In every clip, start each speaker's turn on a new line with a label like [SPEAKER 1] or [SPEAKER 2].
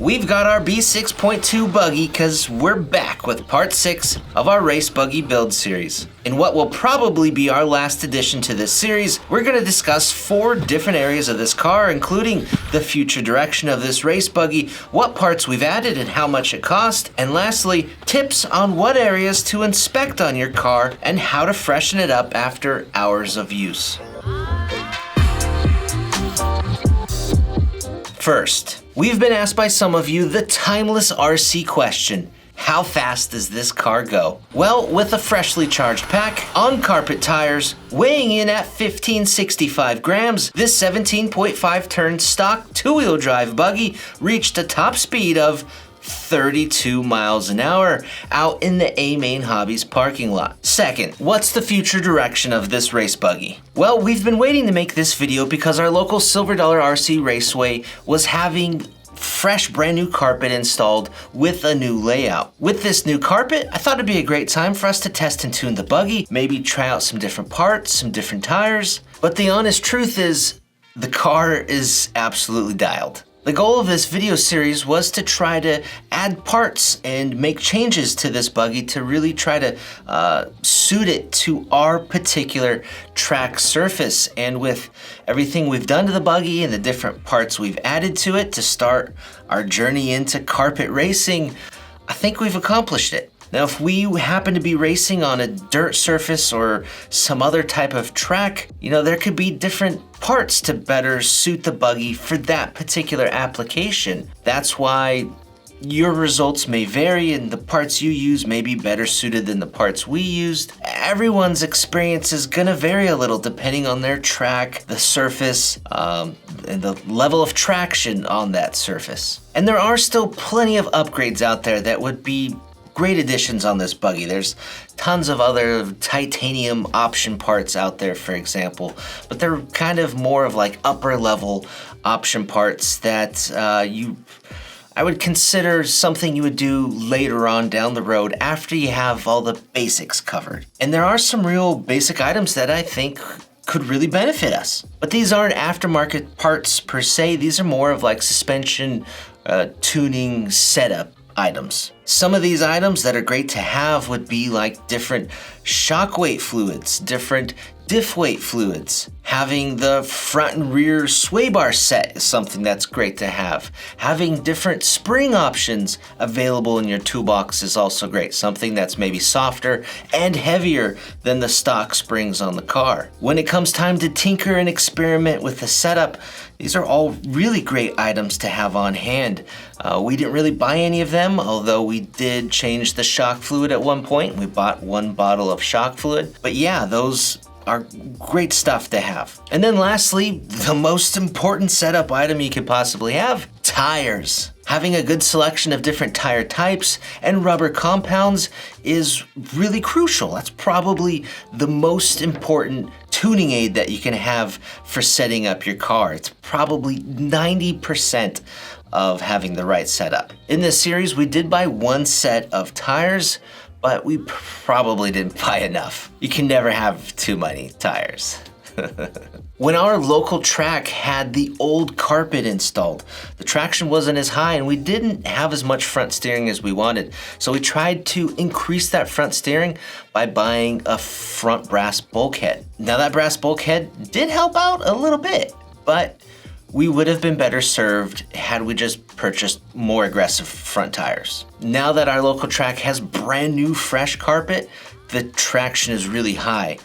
[SPEAKER 1] We've got our B6.2 Buggy because we're back with part 6 of our Race Buggy build series. In what will probably be our last addition to this series, we're going to discuss 4 different areas of this car, including the future direction of this Race Buggy, what parts we've added and how much it cost, and lastly, tips on what areas to inspect on your car and how to freshen it up after hours of use. First, we've been asked by some of you the timeless RC question. How fast does this car go? Well, with a freshly charged pack, on carpet tires, weighing in at 1565 grams, this 17.5 turn stock two-wheel drive buggy reached a top speed of 32 miles an hour out in the AMain Hobbies parking lot. Second, what's the future direction of this race buggy? Well, we've been waiting to make this video because our local Silver Dollar RC Raceway was having fresh brand new carpet installed with a new layout. With this new carpet, I thought it'd be a great time for us to test and tune the buggy, maybe try out some different parts, some different tires. But the honest truth is, the car is absolutely dialed. The goal of this video series was to try to add parts and make changes to this buggy to really try to suit it to our particular track surface. And with everything we've done to the buggy and the different parts we've added to it to start our journey into carpet racing, I think we've accomplished it. Now, if we happen to be racing on a dirt surface or some other type of track, there could be different parts to better suit the buggy for that particular application. That's why your results may vary and the parts you use may be better suited than the parts we used. Everyone's experience is gonna vary a little depending on their track, the surface, and the level of traction on that surface. And there are still plenty of upgrades out there that would be great additions on this buggy. There's tons of other titanium option parts out there, for example, but they're kind of more of like upper level option parts that I would consider something you would do later on down the road after you have all the basics covered. And there are some real basic items that I think could really benefit us. But these aren't aftermarket parts per se. These are more of like suspension, tuning, setup items. Some of these items that are great to have would be like different shock weight fluids, different diff weight fluids. Having the front and rear sway bar set is something that's great to have. Having different spring options available in your toolbox is also great. Something that's maybe softer and heavier than the stock springs on the car. When it comes time to tinker and experiment with the setup, these are all really great items to have on hand. We didn't really buy any of them, although we did change the shock fluid at one point. We bought 1 bottle of shock fluid. But yeah, those are great stuff to have. And then lastly, the most important setup item you could possibly have, tires. Having a good selection of different tire types and rubber compounds is really crucial. That's probably the most important tuning aid that you can have for setting up your car. It's probably 90% of having the right setup. In this series, we did buy 1 set of tires, but we probably didn't buy enough. You can never have too many tires. When our local track had the old carpet installed, the traction wasn't as high and we didn't have as much front steering as we wanted. So we tried to increase that front steering by buying a front brass bulkhead. Now that brass bulkhead did help out a little bit, but we would have been better served had we just purchased more aggressive front tires. Now that our local track has brand new fresh carpet, the traction is really high.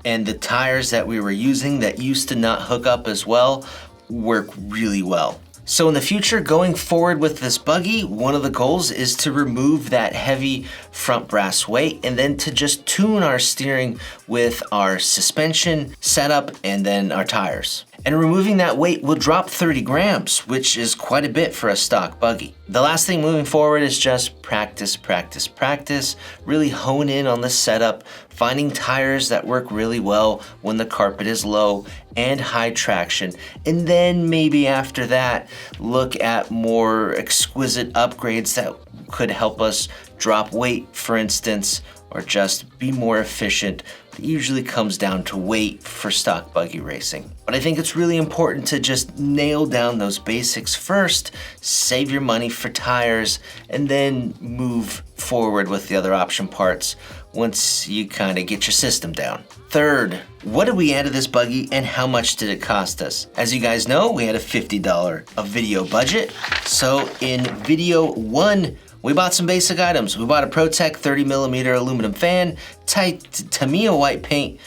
[SPEAKER 1] And the tires that we were using that used to not hook up as well work really well. So in the future, going forward with this buggy, one of the goals is to remove that heavy front brass weight and then to just tune our steering with our suspension setup and then our tires. And removing that weight will drop 30 grams, which is quite a bit for a stock buggy. The last thing moving forward is just practice, practice, practice. Really hone in on the setup, finding tires that work really well when the carpet is low and high traction. And then maybe after that, look at more exquisite upgrades that could help us drop weight, for instance, or just be more efficient It usually comes down to weight for stock buggy racing. But I think it's really important to just nail down those basics first, save your money for tires, and then move forward with the other option parts once you kind of get your system down. Third, what did we add to this buggy and how much did it cost us? As you guys know, we had a $50 video budget. So in video 1, we bought some basic items. We bought a ProTech 30mm aluminum fan, Tamiya white paint,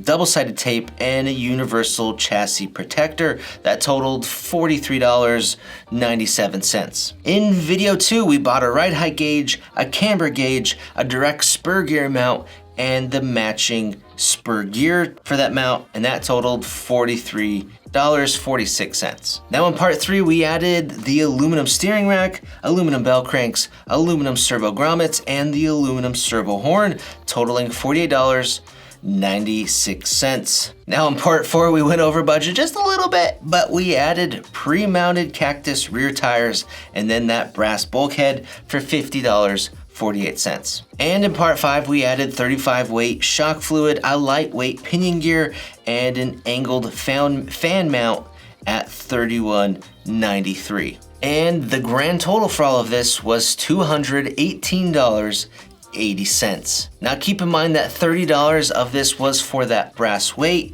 [SPEAKER 1] double-sided tape, and a universal chassis protector that totaled $43.97. In video 2, we bought a ride height gauge, a camber gauge, a direct spur gear mount, and the matching spur gear for that mount, and that totaled $43.46. Now in part 3, we added the aluminum steering rack, aluminum bell cranks, aluminum servo grommets, and the aluminum servo horn, totaling $48.96. Now in part 4, we went over budget just a little bit, but we added pre-mounted cactus rear tires and then that brass bulkhead for $50.48. And in part 5, we added 35 weight shock fluid, a lightweight pinion gear, and an angled fan mount at $31.93. And the grand total for all of this was $218.80. Now keep in mind that $30 of this was for that brass weight,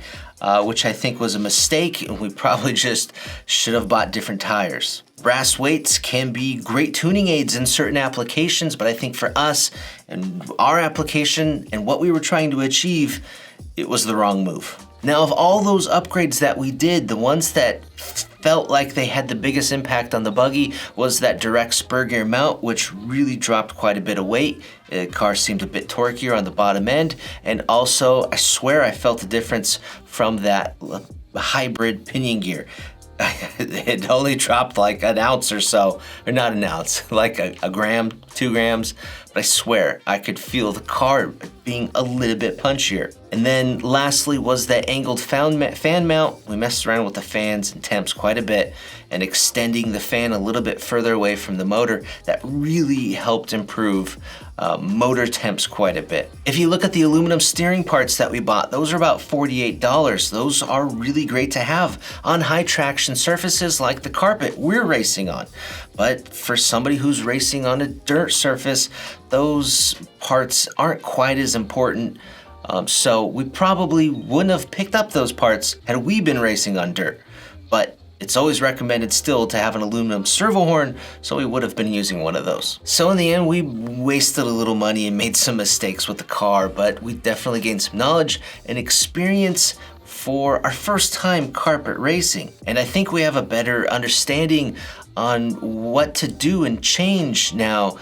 [SPEAKER 1] which I think was a mistake, and we probably just should have bought different tires. Brass weights can be great tuning aids in certain applications, but I think for us and our application and what we were trying to achieve, it was the wrong move. Now, of all those upgrades that we did, the ones that felt like they had the biggest impact on the buggy was that direct spur gear mount, which really dropped quite a bit of weight. The car seemed a bit torqueer on the bottom end, and also I swear I felt the difference from that hybrid pinion gear. It only dropped like an ounce or so, or not an ounce, like a gram, 2 grams, but I swear I could feel the car being a little bit punchier. And then lastly was that angled fan mount. We messed around with the fans and temps quite a bit and extending the fan a little bit further away from the motor. That really helped improve motor temps quite a bit. If you look at the aluminum steering parts that we bought, those are about $48. Those are really great to have on high traction surfaces like the carpet we're racing on. But for somebody who's racing on a dirt surface, those parts aren't quite as important. So we probably wouldn't have picked up those parts had we been racing on dirt. But it's always recommended still to have an aluminum servo horn, so we would have been using one of those. So in the end, we wasted a little money and made some mistakes with the car, but we definitely gained some knowledge and experience for our first time carpet racing. And I think we have a better understanding on what to do and change now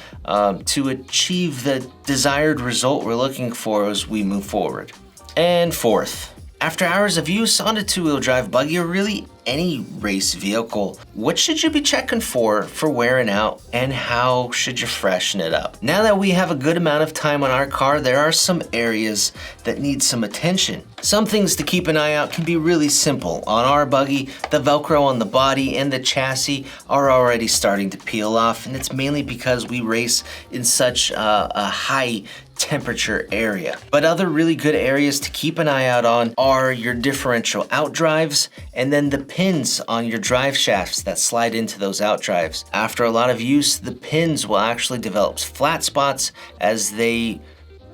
[SPEAKER 1] to achieve the desired result we're looking for as we move forward. And fourth, after hours of use on a 2-wheel drive buggy or really any race vehicle, what should you be checking for wearing out, and how should you freshen it up? Now that we have a good amount of time on our car, there are some areas that need some attention. Some things to keep an eye out can be really simple. On our buggy, the Velcro on the body and the chassis are already starting to peel off, and it's mainly because we race in such a high temperature area. But other really good areas to keep an eye out on are your differential outdrives and then the pins on your drive shafts that slide into those outdrives. After a lot of use, the pins will actually develop flat spots as they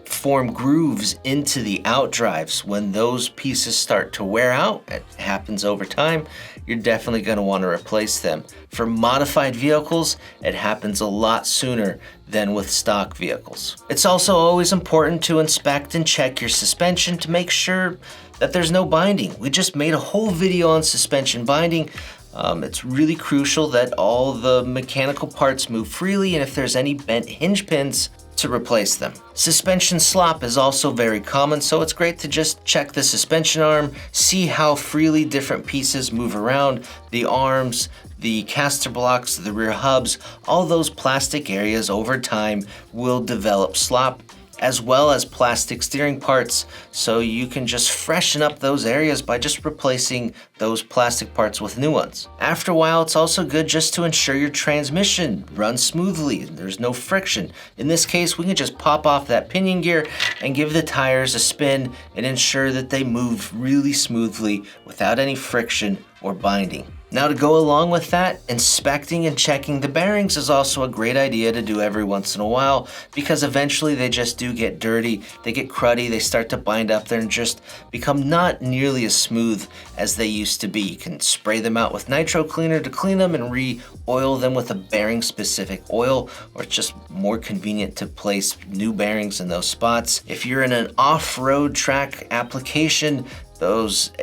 [SPEAKER 1] form grooves into the outdrives. When those pieces start to wear out, it happens over time, you're definitely going to want to replace them. For modified vehicles, it happens a lot sooner than with stock vehicles. It's also always important to inspect and check your suspension to make sure that there's no binding. We just made a whole video on suspension binding. It's really crucial that all the mechanical parts move freely, and if there's any bent hinge pins, to replace them. Suspension slop is also very common, so it's great to just check the suspension arm, see how freely different pieces move around, the arms, the caster blocks, the rear hubs, all those plastic areas over time will develop slop, as well as plastic steering parts, so you can just freshen up those areas by just replacing those plastic parts with new ones. After a while, it's also good just to ensure your transmission runs smoothly and there's no friction. In this case, we can just pop off that pinion gear and give the tires a spin and ensure that they move really smoothly without any friction or binding. Now, to go along with that, inspecting and checking the bearings is also a great idea to do every once in a while, because eventually they just do get dirty, they get cruddy, they start to bind up there and just become not nearly as smooth as they used to be. You can spray them out with nitro cleaner to clean them and re-oil them with a bearing specific oil, or it's just more convenient to place new bearings in those spots. If you're in an off-road track application, those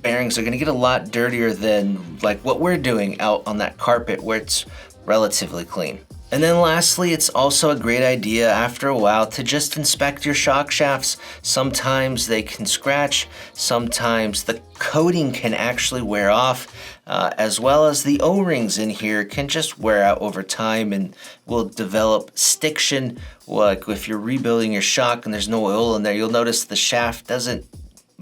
[SPEAKER 1] bearings are going to get a lot dirtier than like what we're doing out on that carpet where it's relatively clean. And then lastly, it's also a great idea after a while to just inspect your shock shafts. Sometimes they can scratch, sometimes the coating can actually wear off, as well as the O-rings in here can just wear out over time and will develop stiction. Like if you're rebuilding your shock and there's no oil in there, you'll notice the shaft doesn't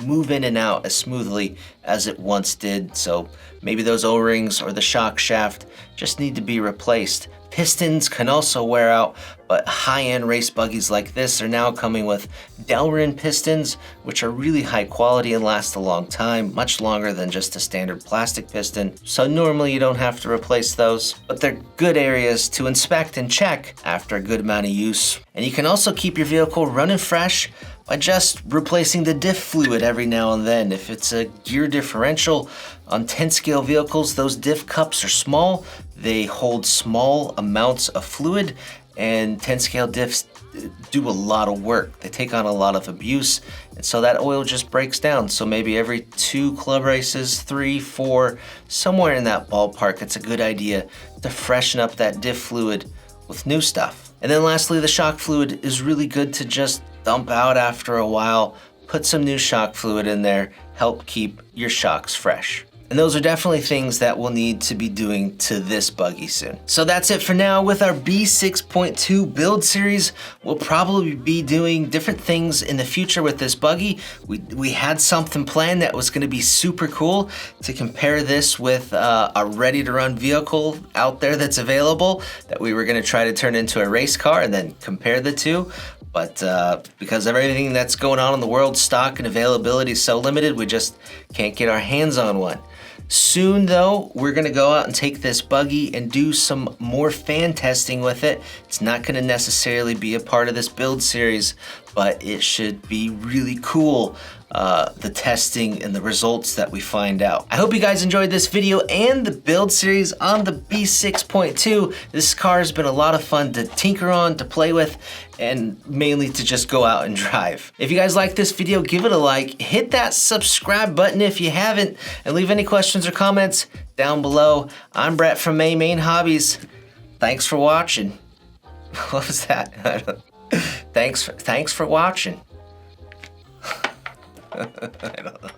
[SPEAKER 1] move in and out as smoothly as it once did. So maybe those O-rings or the shock shaft just need to be replaced. Pistons can also wear out, but high-end race buggies like this are now coming with Delrin pistons, which are really high quality and last a long time, much longer than just a standard plastic piston. So normally you don't have to replace those, but they're good areas to inspect and check after a good amount of use. And you can also keep your vehicle running fresh by just replacing the diff fluid every now and then. If it's a gear differential, on 10 scale vehicles, those diff cups are small. They hold small amounts of fluid, and 10 scale diffs do a lot of work. They take on a lot of abuse, and so that oil just breaks down. So maybe every 2 club races, 3, 4, somewhere in that ballpark, it's a good idea to freshen up that diff fluid with new stuff. And then lastly, the shock fluid is really good to just dump out after a while. Put some new shock fluid in there, help keep your shocks fresh. And those are definitely things that we'll need to be doing to this buggy soon. So that's it for now with our B6.2 build series. We'll probably be doing different things in the future with this buggy. We had something planned that was gonna be super cool to compare this with a ready-to-run vehicle out there that's available that we were gonna try to turn into a race car and then compare the two. But because of everything that's going on in the world, stock and availability is so limited, we just can't get our hands on one. Soon though, we're gonna go out and take this buggy and do some more fan testing with it. It's not gonna necessarily be a part of this build series, but it should be really cool, the testing and the results that we find out. I hope you guys enjoyed this video and the build series on the B6.2. This car has been a lot of fun to tinker on, to play with, and mainly to just go out and drive. If you guys like this video, give it a like, hit that subscribe button if you haven't, and leave any questions or comments down below. I'm Brett from AMain Hobbies. Thanks for watching. What was that? Thanks for watching. I don't know.